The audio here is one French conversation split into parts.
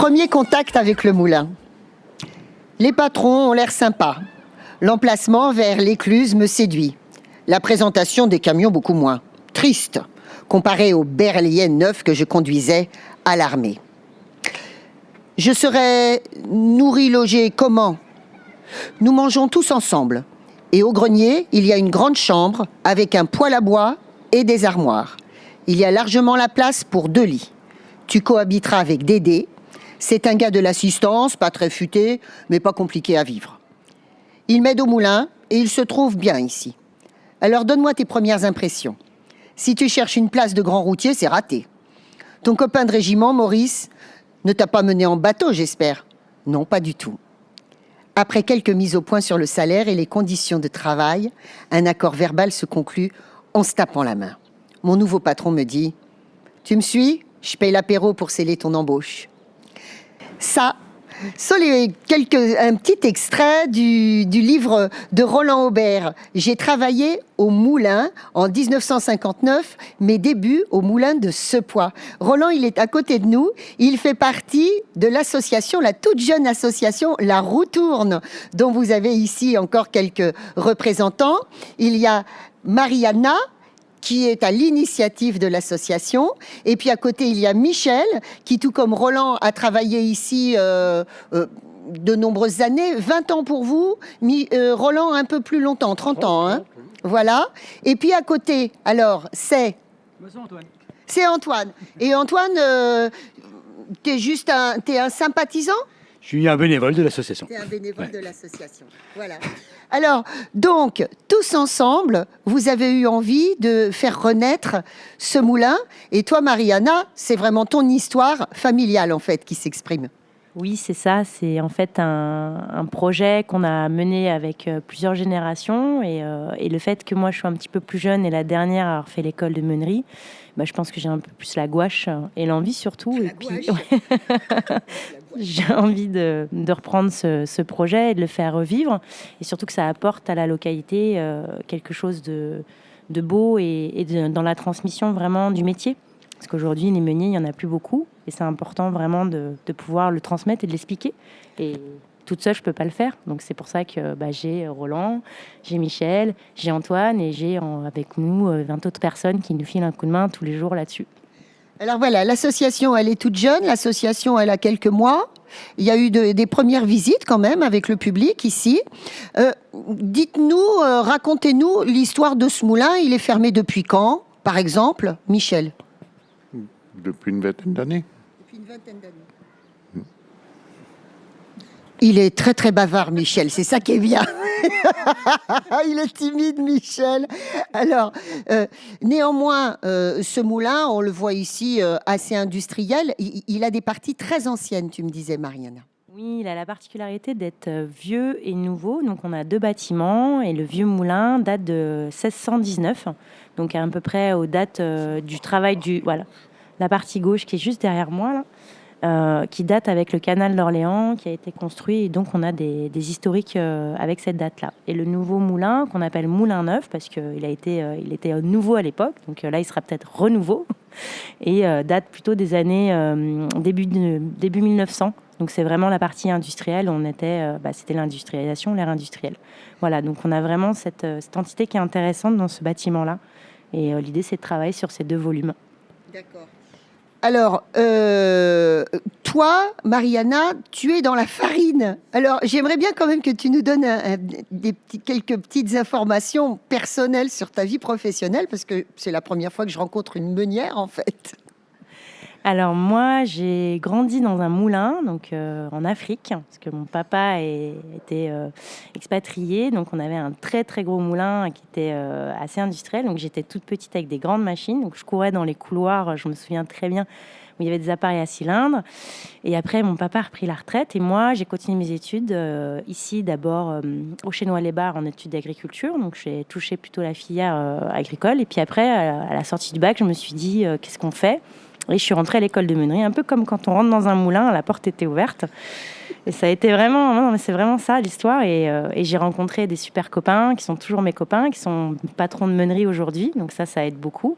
Premier contact avec le moulin. Les patrons ont l'air sympas. L'emplacement vers l'écluse me séduit. La présentation des camions beaucoup moins. Triste, comparé aux berliers neufs que je conduisais à l'armée. Je serais nourri, logé comment? Nous mangeons tous ensemble. Et au grenier, il y a une grande chambre avec un poêle à bois et des armoires. Il y a largement la place pour 2 lits. Tu cohabiteras avec Dédé. C'est un gars de l'assistance, pas très futé, mais pas compliqué à vivre. Il m'aide au moulin et il se trouve bien ici. Alors donne-moi tes premières impressions. Si tu cherches une place de grand routier, c'est raté. Ton copain de régiment, Maurice, ne t'a pas mené en bateau, j'espère? Non, pas du tout. Après quelques mises au point sur le salaire et les conditions de travail, un accord verbal se conclut en se tapant la main. Mon nouveau patron me dit « Tu me suis? Je paye l'apéro pour sceller ton embauche. » Ça, un petit extrait du livre de Roland Aubert. J'ai travaillé au moulin en 1959, mes débuts au moulin de Sepoix. Roland, il est à côté de nous. Il fait partie de l'association, la toute jeune association La Roue Tourne, dont vous avez ici encore quelques représentants. Il y a Mariana, qui est à l'initiative de l'association. Et puis à côté, il y a Michel, qui tout comme Roland a travaillé ici de nombreuses années. 20 ans pour vous, Roland un peu plus longtemps, 30 ans. Hein. Voilà. Et puis à côté, alors, c'est... C'est Antoine. C'est Antoine. Et Antoine, t'es un sympathisant? Je suis un bénévole de l'association. C'est un bénévole de l'association. Voilà. Alors, donc, tous ensemble, vous avez eu envie de faire renaître ce moulin. Et toi, Mariana, c'est vraiment ton histoire familiale, en fait, qui s'exprime. Oui, c'est ça. C'est en fait un projet qu'on a mené avec plusieurs générations. Et le fait que moi, je suis un petit peu plus jeune et la dernière à avoir fait l'école de meunerie, je pense que j'ai un peu plus la gouache et l'envie surtout. Et puis, j'ai envie de reprendre ce projet et de le faire revivre. Et surtout que ça apporte à la localité quelque chose de beau et dans la transmission vraiment du métier. Parce qu'aujourd'hui, les meuniers, il n'y en a plus beaucoup. Et c'est important vraiment de pouvoir le transmettre et de l'expliquer. Et toute seule, je ne peux pas le faire. Donc c'est pour ça que j'ai Roland, j'ai Michel, j'ai Antoine et j'ai avec nous 20 autres personnes qui nous filent un coup de main tous les jours là-dessus. Alors voilà, l'association, elle est toute jeune. L'association, elle a quelques mois. Il y a eu des premières visites quand même avec le public ici. Dites-nous, racontez-nous l'histoire de ce moulin. Il est fermé depuis quand, par exemple, Michel? Depuis une vingtaine d'années. Depuis une vingtaine d'années. Il est très très bavard, Michel, c'est ça qui est bien. Il est timide, Michel. Alors, néanmoins, ce moulin, on le voit ici, assez industriel, il a des parties très anciennes, tu me disais, Mariana. Oui, il a la particularité d'être vieux et nouveau. Donc, on a 2 bâtiments et le vieux moulin date de 1619, donc à peu près aux dates du travail du... Voilà, la partie gauche qui est juste derrière moi, là. Qui date avec le canal d'Orléans, qui a été construit. Et donc, on a des historiques avec cette date-là. Et le nouveau moulin, qu'on appelle Moulin Neuf, parce qu'il il était nouveau à l'époque. Donc là, il sera peut-être renouveau. Et date plutôt des années début 1900. Donc, c'est vraiment la partie industrielle. C'était l'industrialisation, l'ère industrielle. Voilà, donc on a vraiment cette entité qui est intéressante dans ce bâtiment-là. Et l'idée, c'est de travailler sur ces 2 volumes. D'accord. Alors, toi, Mariana, tu es dans la farine. Alors, j'aimerais bien quand même que tu nous donnes quelques petites informations personnelles sur ta vie professionnelle, parce que c'est la première fois que je rencontre une meunière, en fait. Alors moi, j'ai grandi dans un moulin, donc en Afrique, parce que mon papa était expatrié, donc on avait un très très gros moulin qui était assez industriel. Donc j'étais toute petite avec des grandes machines, donc je courais dans les couloirs, je me souviens très bien, où il y avait des appareils à cylindres. Et après, mon papa a repris la retraite et moi, j'ai continué mes études ici, d'abord au Chesnois-les-Bares en études d'agriculture. Donc j'ai touché plutôt la filière agricole. Et puis après, à la sortie du bac, je me suis dit, qu'est-ce qu'on fait ? Et je suis rentrée à l'école de meunerie, un peu comme quand on rentre dans un moulin, la porte était ouverte. Et ça a été vraiment, non, mais c'est vraiment ça l'histoire. Et j'ai rencontré des super copains qui sont toujours mes copains, qui sont patrons de meunerie aujourd'hui. Donc ça aide beaucoup.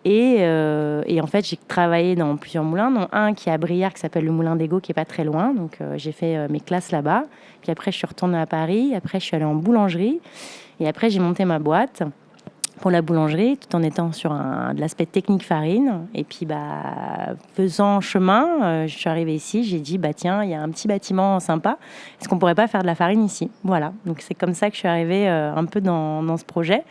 Et en fait, j'ai travaillé dans plusieurs moulins, dont un qui est à Brière, qui s'appelle le Moulin d'Ego, qui est pas très loin. Donc, j'ai fait mes classes là-bas. Puis après, je suis retournée à Paris. Après, je suis allée en boulangerie. Et après, j'ai monté ma boîte pour la boulangerie, tout en étant sur de l'aspect technique farine. Et puis, faisant chemin, je suis arrivée ici. J'ai dit, tiens, il y a un petit bâtiment sympa. Est-ce qu'on pourrait pas faire de la farine ici? Voilà. Donc, c'est comme ça que je suis arrivée un peu dans ce projet.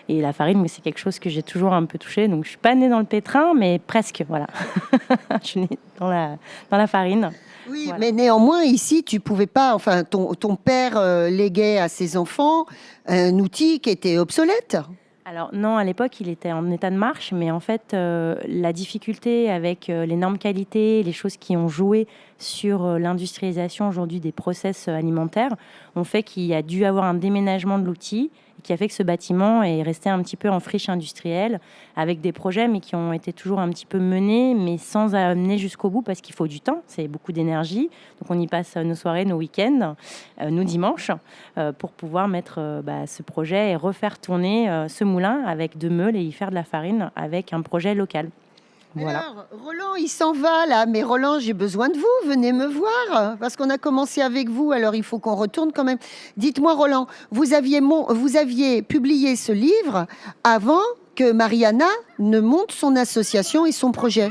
Et la farine, mais c'est quelque chose que j'ai toujours un peu touché. Donc, je suis pas née dans le pétrin, mais presque, voilà. Je suis née dans la farine. Oui, Voilà. mais néanmoins, ici, tu pouvais pas... Enfin, ton père léguait à ses enfants un outil qui était obsolète. Alors non, à l'époque, il était en état de marche, mais en fait, la difficulté avec les normes qualité, les choses qui ont joué sur l'industrialisation aujourd'hui des process alimentaires, ont fait qu'il y a dû avoir un déménagement de l'outil qui a fait que ce bâtiment est resté un petit peu en friche industrielle, avec des projets, mais qui ont été toujours un petit peu menés, mais sans amener jusqu'au bout, parce qu'il faut du temps, c'est beaucoup d'énergie. Donc on y passe nos soirées, nos week-ends, nos dimanches, pour pouvoir mettre ce projet et refaire tourner ce moulin avec 2 meules et y faire de la farine avec un projet local. Voilà. Alors, Roland, il s'en va là, mais Roland, j'ai besoin de vous, venez me voir, parce qu'on a commencé avec vous, alors il faut qu'on retourne quand même. Dites-moi, Roland, vous aviez publié ce livre avant que Mariana ne monte son association et son projet.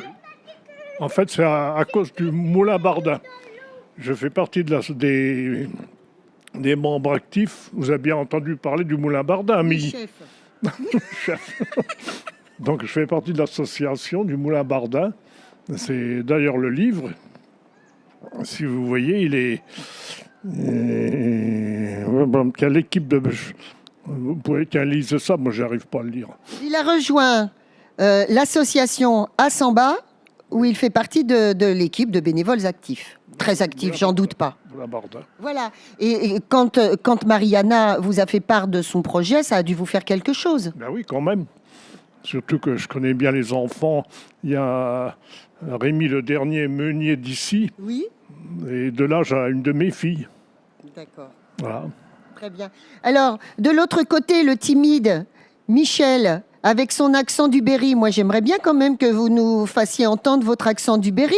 En fait, c'est à cause du Moulin Bardin. Je fais partie des membres actifs. Vous avez bien entendu parler du Moulin Bardin, Amélie. Chef. Donc, je fais partie de l'association du Moulin Bardin. C'est d'ailleurs le livre. Si vous voyez, il est... Il y a l'équipe de... Vous pouvez qu'elle lise ça, moi, j'arrive pas à le lire. Il a rejoint l'association Assamba, où il fait partie de l'équipe de bénévoles actifs. Très actifs, j'en doute pas. Moulin Bardin. Voilà. Et quand Mariana vous a fait part de son projet, ça a dû vous faire quelque chose. Ben oui, quand même. Surtout que je connais bien les enfants. Il y a Rémi, le dernier meunier d'ici. Oui. Et de là, j'ai une de mes filles. D'accord. Voilà. Très bien. Alors, de l'autre côté, le timide Michel, avec son accent du Berry. Moi, j'aimerais bien quand même que vous nous fassiez entendre votre accent du Berry.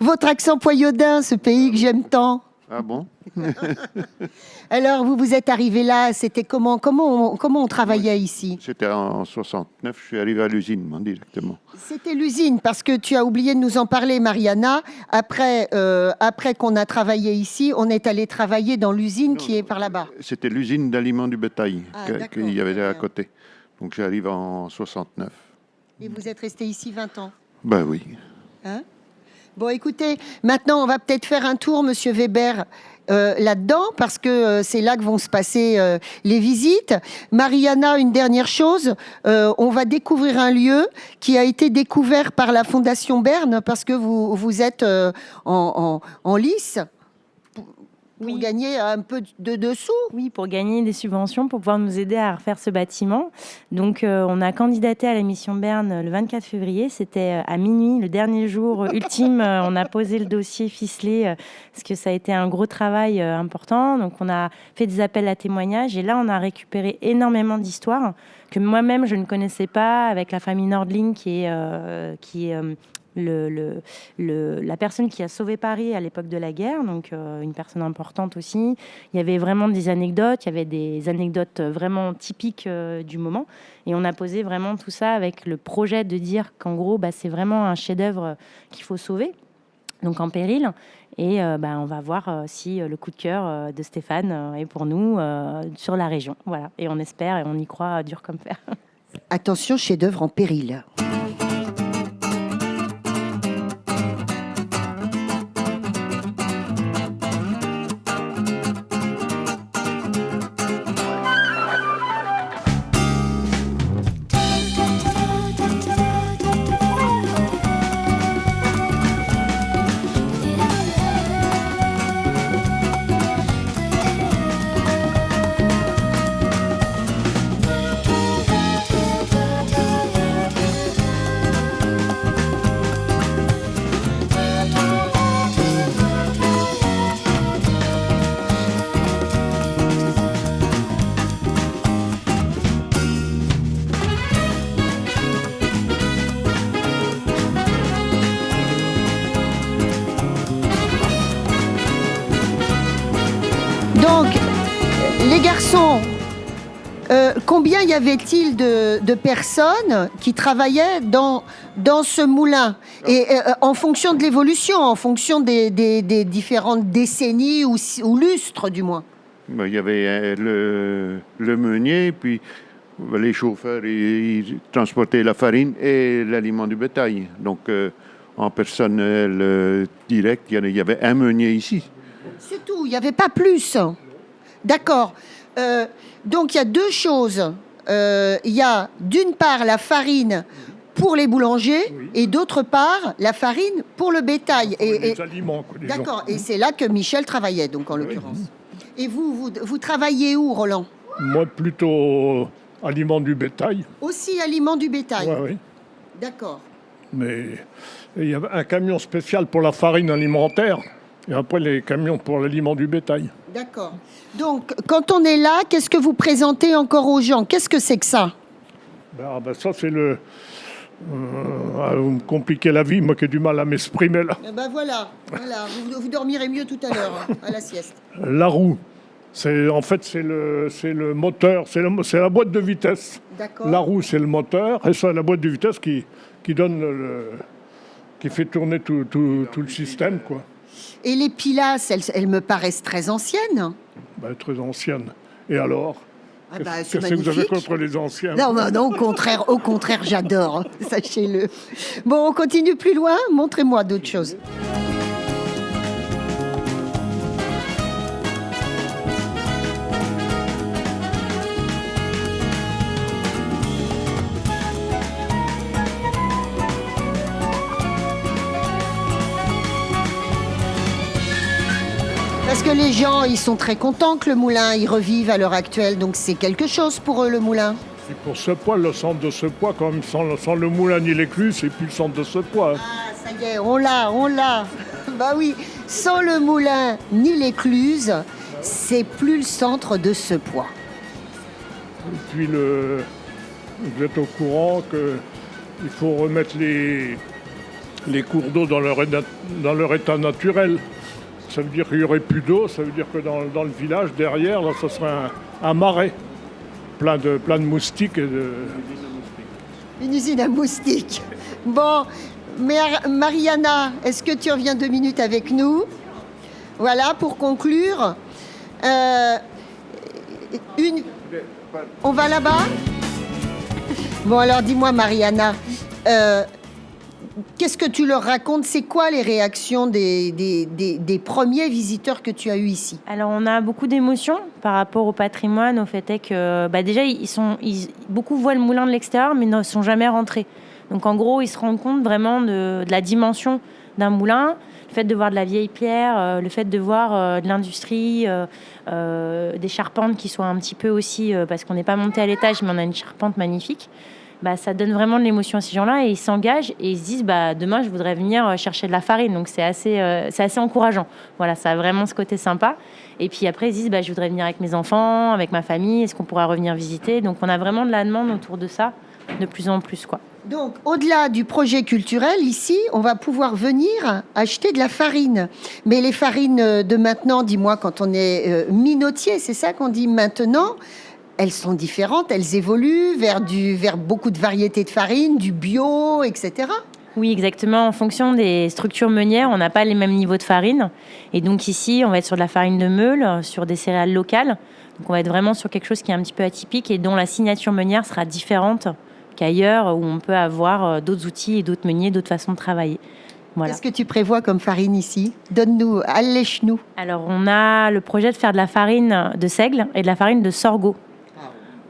Votre accent poyaudin, ce pays que j'aime tant. Ah bon? Alors, vous êtes arrivé là, c'était comment on travaillait ici? C'était en 69, je suis arrivé à l'usine, moi, directement. C'était l'usine, parce que tu as oublié de nous en parler, Mariana. Après qu'on a travaillé ici, on est allé travailler dans l'usine qui est par là-bas. C'était l'usine d'aliments du bétail d'accord, qu'il y avait très à bien. côté. Donc j'arrive en 69. Et vous êtes resté ici 20 ans. Ben oui. Hein? Bon, écoutez, maintenant, on va peut-être faire un tour, Monsieur Weber, là-dedans, parce que c'est là que vont se passer les visites. Mariana, une dernière chose, on va découvrir un lieu qui a été découvert par la Fondation Berne, parce que vous êtes en lice pour Oui. gagner un peu de dessous. Oui, pour gagner des subventions, pour pouvoir nous aider à refaire ce bâtiment. Donc, on a candidaté à la mission Berne le 24 février. C'était à minuit, le dernier jour ultime. On a posé le dossier ficelé parce que ça a été un gros travail important. Donc, on a fait des appels à témoignages et là, on a récupéré énormément d'histoires que moi-même, je ne connaissais pas, avec la famille Nordling qui est la personne qui a sauvé Paris à l'époque de la guerre, donc une personne importante aussi. Il y avait vraiment des anecdotes, il y avait des anecdotes vraiment typiques du moment. Et on a posé vraiment tout ça avec le projet de dire qu'en gros, c'est vraiment un chef-d'œuvre qu'il faut sauver, donc en péril. Et on va voir si le coup de cœur de Stéphane est pour nous sur la région. Voilà. Et on espère et on y croit dur comme fer. Attention, chef-d'œuvre en péril. combien y avait-il de personnes qui travaillaient dans ce moulin? Et en fonction de l'évolution, en fonction des différentes décennies ou lustres du moins. Ben, il y avait le meunier, puis les chauffeurs, ils transportaient la farine et l'aliment du bétail. Donc, en personnel direct, il y avait un meunier ici. C'est tout, il n'y avait pas plus. D'accord. Donc, il y a deux choses. Il y a d'une part la farine pour les boulangers et d'autre part la farine pour le bétail. Les aliments, quoi, disons. D'accord. Et c'est là que Michel travaillait, donc en l'occurrence. Et vous travaillez où, Roland? Moi, plutôt aliments du bétail. Aussi aliments du bétail. Oui. D'accord. Mais il y avait un camion spécial pour la farine alimentaire et après les camions pour l'aliment du bétail. D'accord. Donc, quand on est là, qu'est-ce que vous présentez encore aux gens? Qu'est-ce que c'est que ça? Ça, c'est le... vous me compliquez la vie, moi qui ai du mal à m'exprimer là. Voilà. Vous dormirez mieux tout à l'heure, à la sieste. La roue, c'est le moteur, c'est la boîte de vitesse. D'accord. La roue, c'est le moteur, et ça, la boîte de vitesse qui donne qui fait tourner tout le système, quoi. Et les pilasses, elles me paraissent très anciennes. Très ancienne. Et alors? C'est Qu'est-ce que vous avez magnifique. contre les anciens? Non, au contraire, j'adore, sachez-le. Bon, on continue plus loin, montrez-moi d'autres choses. Parce que les gens, ils sont très contents que le moulin, ils revivent à l'heure actuelle. Donc c'est quelque chose pour eux, le moulin. C'est pour ce poids, le centre de ce poids, comme sans le moulin ni l'écluse, c'est plus le centre de ce poids. Ah, ça y est, on l'a. Bah oui, sans le moulin ni l'écluse, c'est plus le centre de ce poids. Et puis vous êtes au courant qu'il faut remettre les cours d'eau dans leur état naturel. Ça veut dire qu'il n'y aurait plus d'eau, ça veut dire que dans le village, derrière, là, ça serait un marais plein de moustiques. Une usine à moustiques. Bon, mais Mariana, est-ce que tu reviens 2 minutes avec nous? Voilà, pour conclure. On va là-bas? Bon, alors dis-moi, Mariana, qu'est-ce que tu leur racontes? C'est quoi les réactions des premiers visiteurs que tu as eus ici? Alors, on a beaucoup d'émotions par rapport au patrimoine, au fait est que déjà, beaucoup voient le moulin de l'extérieur, mais ne sont jamais rentrés. Donc, en gros, ils se rendent compte vraiment de la dimension d'un moulin, le fait de voir de la vieille pierre, le fait de voir de l'industrie, des charpentes qui soient un petit peu aussi, parce qu'on n'est pas monté à l'étage, mais on a une charpente magnifique. Ça donne vraiment de l'émotion à ces gens-là et ils s'engagent et ils se disent demain je voudrais venir chercher de la farine, donc c'est assez encourageant. Voilà, ça a vraiment ce côté sympa. Et puis après ils se disent je voudrais venir avec mes enfants, avec ma famille, est-ce qu'on pourra revenir visiter? Donc on a vraiment de la demande autour de ça de plus en plus, quoi. Donc au-delà du projet culturel ici, on va pouvoir venir acheter de la farine. Mais les farines de maintenant, dis-moi, quand on est minotier, c'est ça qu'on dit maintenant? Elles sont différentes, elles évoluent vers beaucoup de variétés de farine, du bio, etc. Oui, exactement. En fonction des structures meunières, on n'a pas les mêmes niveaux de farine. Et donc ici, on va être sur de la farine de meule, sur des céréales locales. Donc on va être vraiment sur quelque chose qui est un petit peu atypique et dont la signature meunière sera différente qu'ailleurs, où on peut avoir d'autres outils et d'autres meuniers, d'autres façons de travailler. Voilà. Qu'est-ce que tu prévois comme farine ici? Donne-nous, allèche-nous. Alors on a le projet de faire de la farine de seigle et de la farine de sorgho.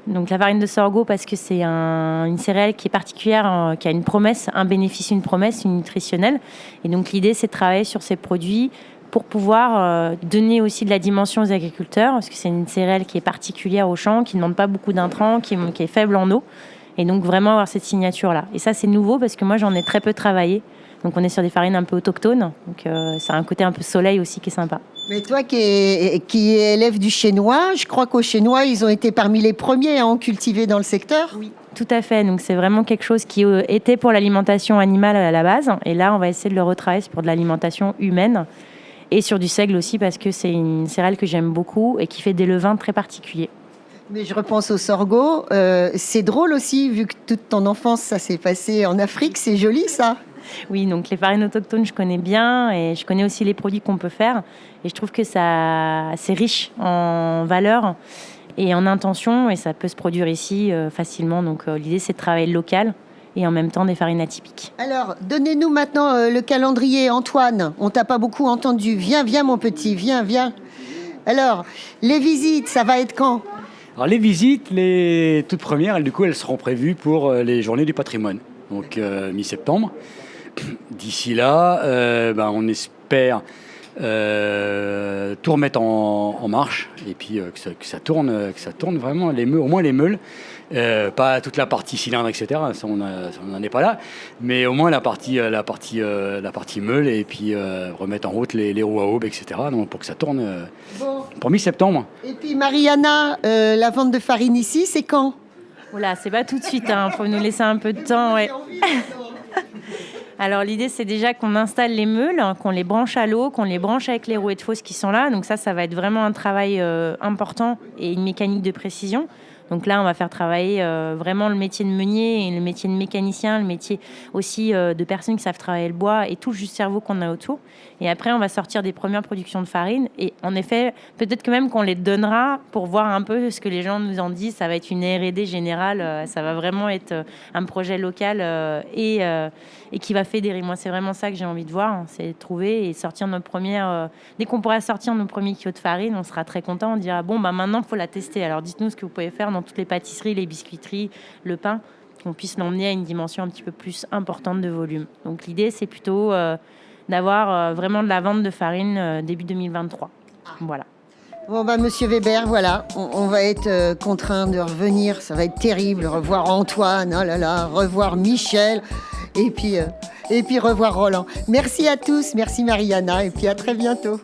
Donc la farine de sorgho parce que c'est une céréale qui est particulière, qui a une promesse, un bénéfice, une promesse nutritionnelle. Et donc l'idée c'est de travailler sur ces produits pour pouvoir donner aussi de la dimension aux agriculteurs, parce que c'est une céréale qui est particulière au champ, qui ne demande pas beaucoup d'intrants, qui est faible en eau. Et donc vraiment avoir cette signature-là. Et ça c'est nouveau parce que moi j'en ai très peu travaillé. Donc on est sur des farines un peu autochtones. Donc ça a un côté un peu soleil aussi qui est sympa. Mais toi qui es élève du chinois, je crois qu'au Chinois, ils ont été parmi les premiers à en cultiver dans le secteur. Oui, tout à fait. Donc c'est vraiment quelque chose qui était pour l'alimentation animale à la base. Et là, on va essayer de le retravailler pour de l'alimentation humaine. Et sur du seigle aussi, parce que c'est une céréale que j'aime beaucoup et qui fait des levains très particuliers. Mais je repense au sorgho. C'est drôle aussi, vu que toute ton enfance, ça s'est passé en Afrique. C'est joli, ça. Oui, donc les farines autochtones, je connais bien et je connais aussi les produits qu'on peut faire. Et je trouve que c'est riche en valeur et en intention et ça peut se produire ici facilement. Donc l'idée, c'est de travailler local et en même temps des farines atypiques. Alors, donnez-nous maintenant le calendrier. Antoine, on t'a pas beaucoup entendu. Viens, mon petit, viens. Alors, les visites, ça va être quand ? Alors les visites, les toutes premières, elles seront prévues pour les journées du patrimoine, donc mi-septembre. D'ici là, on espère tout remettre en marche et puis que ça tourne vraiment au moins les meules. Pas toute la partie cylindre, etc. Ça, on n'en est pas là, mais au moins la partie meule et puis remettre en route les roues à aube, etc. Donc pour que ça tourne pour mi-septembre. Et puis Mariana, la vente de farine ici, c'est quand ? Voilà, c'est pas tout de suite, faut nous laisser un peu de temps. Ouais. Alors l'idée, c'est déjà qu'on installe les meules, qu'on les branche à l'eau, qu'on les branche avec les rouets de fosse qui sont là. Donc ça va être vraiment un travail important et une mécanique de précision. Donc là, on va faire travailler vraiment le métier de meunier, et le métier de mécanicien, le métier aussi de personnes qui savent travailler le bois et tout le juste cerveau qu'on a autour. Et après, on va sortir des premières productions de farine. Et en effet, peut-être que même qu'on les donnera pour voir un peu ce que les gens nous en disent. Ça va être une R&D générale. Ça va vraiment être un projet local et qui va fédérer. Moi, c'est vraiment ça que j'ai envie de voir. C'est trouver et sortir nos premières... dès qu'on pourra sortir nos premiers kilos de farine, on sera très content. On dira, maintenant, il faut la tester. Alors, dites-nous ce que vous pouvez faire dans toutes les pâtisseries, les biscuiteries, le pain, qu'on puisse l'emmener à une dimension un petit peu plus importante de volume. Donc l'idée, c'est plutôt d'avoir vraiment de la vente de farine début 2023. Voilà. Bon, Monsieur Weber, voilà, on va être contraint de revenir. Ça va être terrible, revoir Antoine, oh là là, revoir Michel, et puis revoir Roland. Merci à tous, merci Mariana, et puis à très bientôt.